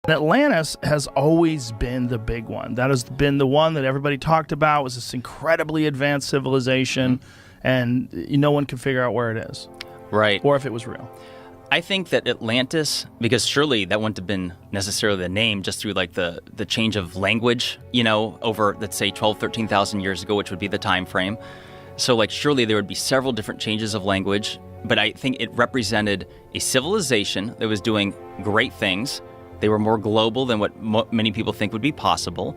Atlantis has always been the big one. That has been the one that everybody talked about. It was this incredibly advanced civilization, and no one can figure out where it is. Right. Or if it was real. I think that Atlantis, because surely that wouldn't have been necessarily the name just through like the change of language, over, let's say, 12, 13,000 years ago, which would be the time frame. So like surely there would be several different changes of language, but I think it represented a civilization that was doing great things. They were more global than what many people think would be possible.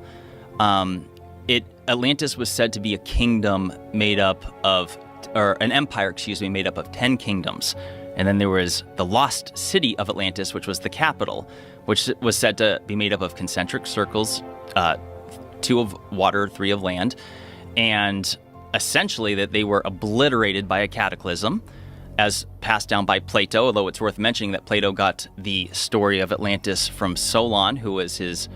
Atlantis was said to be a kingdom made up of, or an empire, made up of 10 kingdoms. And then there was the lost city of Atlantis, which was the capital, which was said to be made up of concentric circles, 2 of water, 3 of land, and essentially that they were obliterated by a cataclysm, as passed down by Plato, although it's worth mentioning that Plato got the story of Atlantis from Solon, who was his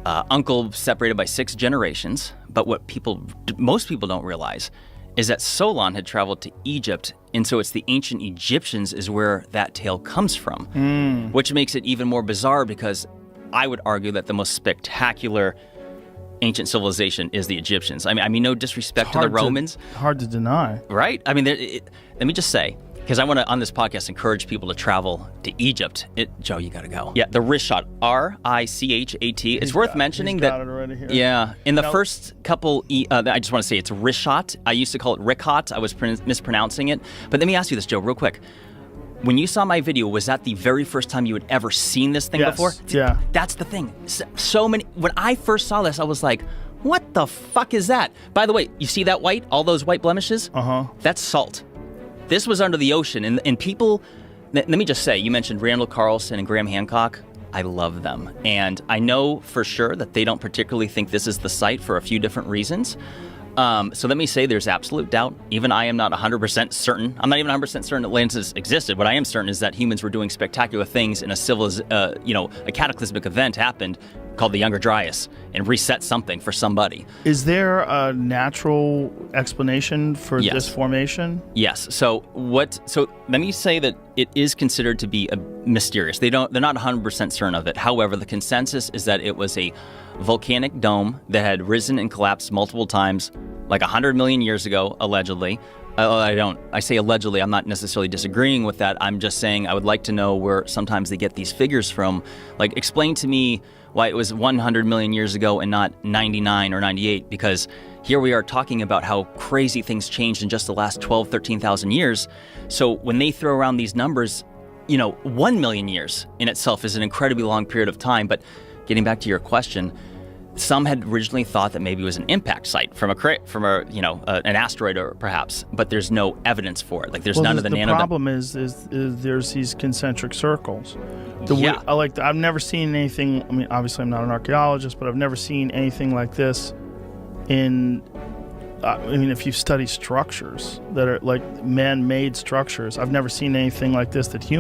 uncle separated by 6 generations. But what most people don't realize is that Solon had traveled to Egypt, and so it's the ancient Egyptians is where that tale comes from, which makes it even more bizarre because I would argue that the most spectacular ancient civilization is the Egyptians. I mean, no disrespect to the Romans. Hard to deny. Right? I mean, let me just say, because I want to, on this podcast, encourage people to travel to Egypt. Joe, you got to go. Yeah, the Richat, R-I-C-H-A-T. It's worth mentioning he's got it already here. Yeah, in the first couple, I just want to say it's Richat. I used to call it Ricot. I was mispronouncing it. But let me ask you this, Joe, real quick. When you saw my video, was that the very first time you had ever seen this thing before? Yeah. That's the thing. So many. When I first saw this, I was like, what the fuck is that? By the way, you see that white? All those white blemishes? That's salt. This was under the ocean. And people, let me just say, you mentioned Randall Carlson and Graham Hancock. I love them. And I know for sure that they don't particularly think this is the site for a few different reasons. So let me say there's absolute doubt. Even I am not 100% certain. I'm not even 100% certain Atlantis existed. What I am certain is that humans were doing spectacular things in a cataclysmic event happened called the Younger Dryas and reset something for somebody. Is there a natural explanation for this formation? Yes. So let me say that it is considered to be mysterious. They're not 100% certain of it. However, the consensus is that it was a volcanic dome that had risen and collapsed multiple times, like 100 million years ago, allegedly. I say allegedly, I'm not necessarily disagreeing with that. I'm just saying I would like to know where sometimes they get these figures from. Like, explain to me why it was 100 million years ago and not 99 or 98, because here we are talking about how crazy things changed in just the last 12, 13,000 years. So when they throw around these numbers, 1 million years in itself is an incredibly long period of time. But getting back to your question, some had originally thought that maybe it was an impact site from an asteroid or perhaps, but there's no evidence for it. Like there's none of the nano. The problem is there's these concentric circles. I've never seen anything. I mean, obviously I'm not an archaeologist, but I've never seen anything like this. If you study structures that are like man-made structures, I've never seen anything like this that humans